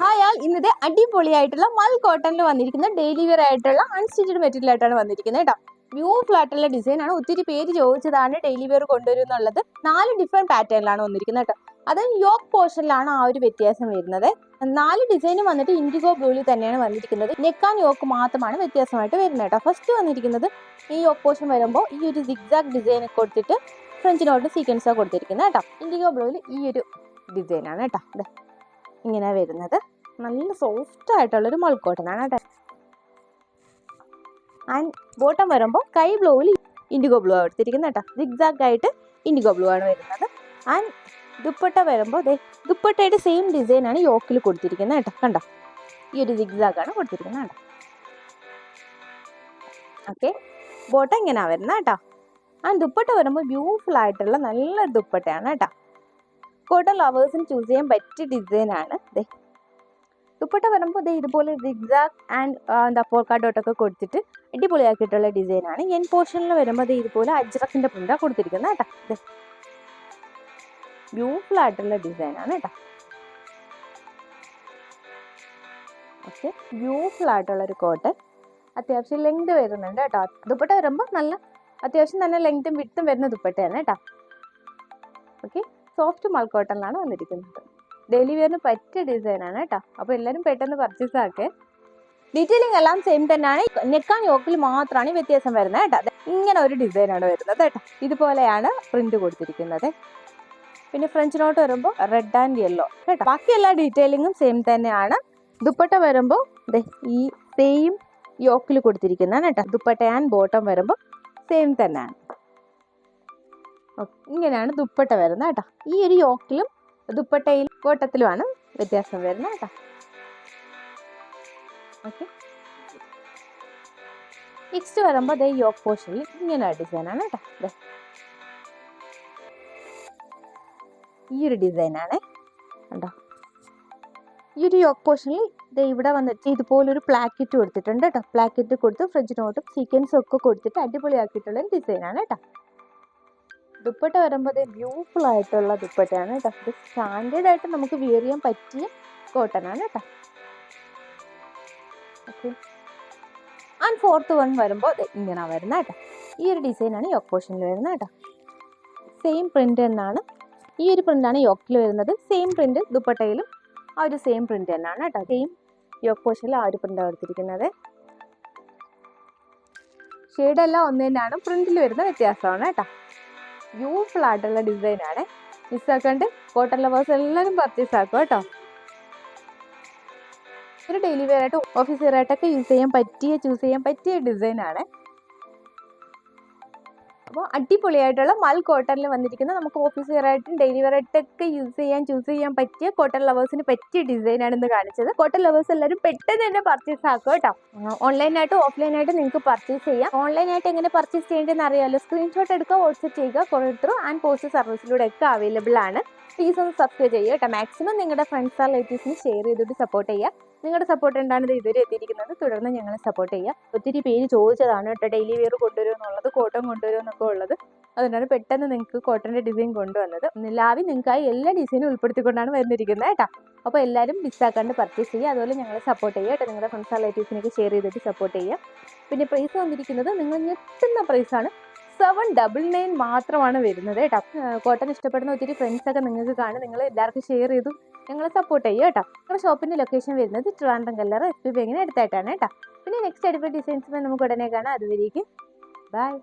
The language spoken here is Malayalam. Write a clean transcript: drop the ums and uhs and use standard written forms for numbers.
ഹായ് ആൾ, ഇന്നത്തെ അടിപൊളിയായിട്ടുള്ള മൽ കോട്ടണിൽ വന്നിരിക്കുന്ന ഡെയിലി വെയർ ആയിട്ടുള്ള അൺസ്റ്റിച്ചഡ് മെറ്റീരിയൽ ആയിട്ടാണ് വന്നിരിക്കുന്നത് കേട്ടോ. ബ്യൂട്ടിഫുൾ ആയിട്ടുള്ള ഡിസൈൻ ആണ്. ഒത്തിരി പേര് ചോദിച്ചതാണ് ഡെയിലി വെയർ കൊണ്ടുവരും എന്നുള്ളത്. 4 ഡിഫറെന്റ് പാറ്റേണിലാണ് വന്നിരിക്കുന്നത് കേട്ടോ. അത് യോക്ക് പോർഷനിലാണ് ആ ഒരു വ്യത്യാസം വരുന്നത്. 4 ഡിസൈനും വന്നിട്ട് ഇൻഡിഗോ ബ്ലൂവിൽ തന്നെയാണ് വന്നിരിക്കുന്നത്. നെക്ക് ആൻഡ് യോക്ക് മാത്രമാണ് വ്യത്യാസമായിട്ട് വരുന്നത് കേട്ടോ. ഫസ്റ്റ് വന്നിരിക്കുന്നത് ഈ യോക്ക് പോർഷൻ വരുമ്പോൾ ഈ ഒരു സിഗ്സാഗ് ഡിസൈൻ കൊടുത്തിട്ട് ഫ്രഞ്ച് നോട്ട് സീക്വൻസ് കൊടുത്തിരിക്കുന്നത് കേട്ടോ. ഇൻഡിഗോ ബ്ലൂവിൽ ഈ ഒരു ഡിസൈനാണ് കേട്ടോ. ഇങ്ങനെ വരുന്നത് നല്ല സോഫ്റ്റ് ആയിട്ടുള്ളൊരു മൽ കോട്ടൺ ആണ് കേട്ടോ. ആൻഡ് ബോട്ടം വരുമ്പോൾ സ്കൈ ബ്ലൂവിൽ ഇൻഡിഗോ ബ്ലൂ ആണ് എടുത്തിരിക്കുന്നത് കേട്ടോ. സിഗ്സാഗ് ആയിട്ട് ഇൻഡിഗോ ബ്ലൂ ആണ് വരുന്നത്. ആൻഡ് ദുപ്പട്ട വരുമ്പോൾ ദുപ്പട്ടയുടെ സെയിം ഡിസൈൻ ആണ് യോക്കിൽ കൊടുത്തിരിക്കുന്നത് കേട്ടോ. കണ്ടോ, ഈ ഒരു സിഗ്സാഗ് ആണ് കൊടുത്തിരിക്കുന്നത് കേട്ടോ. ഓക്കെ, ബോട്ടം ഇങ്ങനെയാണ് വരുന്നത് കേട്ടോ. ആൻഡ് ദുപ്പട്ട വരുമ്പോൾ ബ്യൂട്ടിഫുൾ ആയിട്ടുള്ള നല്ലൊരു ദുപ്പട്ടയാണ് കേട്ടോ. കോട്ടൺ ലവേഴ്സിന് ചൂസ് ചെയ്യാൻ പറ്റിയ ഡിസൈൻ ആണ്. ദുപ്പട്ട വരുമ്പോൾ ഇതുപോലെ സിഗ്സാഗ് ആൻഡ് പോൾക്ക ഡോട്ടൊക്കെ കൊടുത്തിട്ട് അടിപൊളിയാക്കിയിട്ടുള്ള ഡിസൈനാണ്. എൻ പോർഷനിൽ വരുമ്പോൾ ഇതുപോലെ അജ്രക്കിന്റെ പ്രിന്റാ കൊടുത്തിരിക്കുന്നത് കേട്ടോ. ബ്യൂട്ടിഫുൾ ആയിട്ടുള്ള ഡിസൈനാണ് കേട്ടോ. ഓക്കെ, ബ്യൂട്ടിഫുൾ ആയിട്ടുള്ള ഒരു കോട്ടൺ. അത്യാവശ്യം ലെങ്ത് വരുന്നുണ്ട് കേട്ടോ. ദുപ്പട്ട വരുമ്പോൾ നല്ല അത്യാവശ്യം തന്നെ ലെങ്തും വിട്ടും വരുന്ന ദുപ്പട്ടയാണ് കേട്ടോ. ഓക്കെ, സോഫ്റ്റ് മൽ കോട്ടണിലാണ് വന്നിരിക്കുന്നത്. ഡെയിലി വെയറിന് പറ്റിയ ഡിസൈനാണ് കേട്ടോ. അപ്പോൾ എല്ലാവരും പെട്ടെന്ന് പർച്ചേസ് ആക്കേ. ഡീറ്റെയിലിംഗ് എല്ലാം സെയിം തന്നെയാണ്. നെക്ക് ആൻഡ് യോക്കിൽ മാത്രമാണ് വ്യത്യാസം വരുന്നത് കേട്ടോ. ഇങ്ങനെ ഒരു ഡിസൈനാണ് വരുന്നത് കേട്ടോ. ഇതുപോലെയാണ് പ്രിന്റ് കൊടുത്തിരിക്കുന്നത്. പിന്നെ ഫ്രഞ്ച് നോട്ട് വരുമ്പോൾ റെഡ് ആൻഡ് യെല്ലോ കേട്ടോ. ബാക്കി എല്ലാ ഡീറ്റെയിലിങ്ങും സെയിം തന്നെയാണ്. ദുപ്പട്ട വരുമ്പോൾ ഈ സെയിം യോക്കിൽ കൊടുത്തിരിക്കുന്നതാണ് കേട്ടോ. ദുപ്പട്ട ആൻഡ് ബോട്ടം വരുമ്പോൾ സെയിം തന്നെയാണ്. ഇങ്ങനെയാണ് ദുപ്പട്ട വരുന്നത് കേട്ടോ. ഈ ഒരു യോക്കിലും ദുപ്പട്ടയിൽ ബോട്ടത്തിലുമാണ് വ്യത്യാസം വരുന്നത് കേട്ടോ. ഓക്കെ, നെക്സ്റ്റ് വരുമ്പോൾ യോക്ക് പോർഷനിൽ ഇങ്ങനെ ഡിസൈനാണ് കേട്ടോ. ഈ ഒരു ഡിസൈനാണ് കണ്ടോ. ഈ ഒരു യോക്ക് പോർഷനിൽ ഇവിടെ വന്നിട്ട് ഇതുപോലൊരു പ്ലാക്കറ്റ് കൊടുത്തിട്ടുണ്ട് കേട്ടോ. പ്ലാക്കറ്റ് കൊടുത്ത് ഫ്രഞ്ച് നോട്ടും സീക്വൻസും ഒക്കെ കൊടുത്തിട്ട് അടിപൊളിയാക്കിയിട്ടുള്ള ഡിസൈനാണ് കേട്ടോ. ദുപ്പട്ട വരുമ്പോൾ ബ്യൂട്ടിഫുൾ ആയിട്ടുള്ള ദുപ്പട്ടയാണ് കേട്ടോ. ഇത് സ്റ്റാൻഡേർഡ് ആയിട്ട് നമുക്ക് വിയർ ചെയ്യാൻ പറ്റിയ കോട്ടൺ ആണ് കേട്ടോ. ഓക്കെ, ആൻഡ് ഫോർത്ത് വൺ വരുമ്പോൾ ഇങ്ങനെ വരുന്നത് കേട്ടോ. ഈ ഒരു ഡിസൈനാണ് യോക്ക് പോർഷനിൽ വരുന്നത് കേട്ടോ. സെയിം പ്രിന്റ് തന്നെയാണ്. ഈ ഒരു പ്രിന്റാണ് യോക്കിൽ വരുന്നത്. സെയിം പ്രിന്റ് ദുപ്പട്ടയിലും ആ ഒരു സെയിം പ്രിന്റ് തന്നെയാണ് കേട്ടോ. സെയിം യോക്ക് പോർഷനിൽ ആ ഒരു പ്രിന്റാണ് എടുത്തിരിക്കുന്നത്. ഷെയ്ഡെല്ലാം ഒന്ന് തന്നെയാണ്. പ്രിന്റിൽ വരുന്ന വ്യത്യാസമാണ് കേട്ടോ. ബ്യൂട്ടിഫുൾ ആയിട്ടുള്ള ഡിസൈനാണ്. മിസ്സാക്കാണ്ട് കോട്ടൺ ലവേഴ്സ് എല്ലാവരും പർച്ചേസ് ആക്കും കേട്ടോ. ഒരു ഡെയിലി വെയർ ആയിട്ട് ഓഫീസ് വെയർ ആയിട്ടൊക്കെ ചൂസ് ചെയ്യാൻ പറ്റിയ ഡിസൈനാണ്. അപ്പോൾ അടിപൊളിയായിട്ടുള്ള മൽ കോട്ടണിൽ വന്നിരിക്കുന്ന നമുക്ക് ഓഫീസ് വെയർ ആയിട്ടും ഡെയിലി വെയർ ആയിട്ടൊക്കെ ചൂസ് ചെയ്യാൻ പറ്റിയ കോട്ടൺ ലവേഴ്സിന് പറ്റിയ ഡിസൈനാണ് ഇന്ന് കാണിച്ചത്. കോട്ടൺ ലവേഴ്സ് എല്ലാവരും പെട്ടെന്ന് തന്നെ പർച്ചേസ് ആക്കും കേട്ടോ. ഓൺലൈനായിട്ടും ഓഫ്ലൈനായിട്ടും നിങ്ങൾക്ക് പർച്ചേസ് ചെയ്യാം. ഓൺലൈനായിട്ട് എങ്ങനെ പർച്ചേസ് ചെയ്യേണ്ടതെന്ന് അറിയാമല്ലോ. സ്ക്രീൻഷോട്ട് എടുക്കുക, വാട്സ്ആപ്പ് ചെയ്യുക. കൊറിയർ ത്രൂ ആൻഡ് പോസ്റ്റ് സർവീസിലൂടെ ഒക്കെ അവൈലബിൾ ആണ്. പ്ലീസ് ഒന്ന് സബ്സ്ക്രൈബ് ചെയ്യുക കേട്ടോ. മാക്സിമം നിങ്ങളുടെ ഫ്രണ്ട്സ് ആർ റിലേറ്റീവ്സിന് ഷെയർ ചെയ്തിട്ട് സപ്പോർട്ട് ചെയ്യുക. നിങ്ങളുടെ സപ്പോർട്ട് എന്താണ് ഇതുവരെ എത്തിയിരിക്കുന്നത്. തുടർന്ന് ഞങ്ങളെ സപ്പോർട്ട് ചെയ്യുക. ഒത്തിരി പേര് ചോദിച്ചതാണ് കേട്ടോ ഡെയിലി വെയർ കൊണ്ടുവരും എന്നുള്ളത്, കോട്ടൺ കൊണ്ടുവരും എന്നൊക്കെ ഉള്ളത്. അതുകൊണ്ടാണ് പെട്ടെന്ന് നിങ്ങൾക്ക് കോട്ടൻ്റെ ഡിസൈൻ കൊണ്ടുവന്നത്. ലാവി നിങ്ങൾക്കായി എല്ലാ ഡിസൈനും ഉൾപ്പെടുത്തിക്കൊണ്ടാണ് വന്നിരിക്കുന്നത് കേട്ടോ. അപ്പോൾ എല്ലാവരും മിസ്സാക്കാണ്ട് പർച്ചേസ് ചെയ്യുക. അതുപോലെ ഞങ്ങളെ സപ്പോർട്ട് ചെയ്യുക കേട്ടോ. നിങ്ങളുടെ ഫ്രണ്ട്സ് റിലേറ്റീവ്സിനൊക്കെ ഷെയർ ചെയ്തിട്ട് സപ്പോർട്ട് ചെയ്യുക. പിന്നെ പ്രൈസ് വന്നിരിക്കുന്നത് നിങ്ങൾ ഞെട്ടുന്ന പ്രൈസാണ്. 799 മാത്രമാണ് വരുന്നത് കേട്ടോ. കോട്ടൺ ഇഷ്ടപ്പെടുന്ന ഒത്തിരി ഫ്രണ്ട്സൊക്കെ നിങ്ങൾക്ക് കാണും. നിങ്ങൾ എല്ലാവർക്കും ഷെയർ ചെയ്തു ഞങ്ങളെ സപ്പോർട്ട് ചെയ്യുക കേട്ടോ. നിങ്ങളുടെ ഷോപ്പിൻ്റെ ലൊക്കേഷൻ വരുന്നത് ട്രിവാൻഡ്രം കല്ലറ SPB എങ്ങനെ അടുത്തായിട്ടാണ് കേട്ടോ. പിന്നെ നെക്സ്റ്റ് അടിപൊളി ഡിസൈൻസുമായി നമുക്ക് ഉടനെ കാണാം. അതുവരേക്കും ബൈ.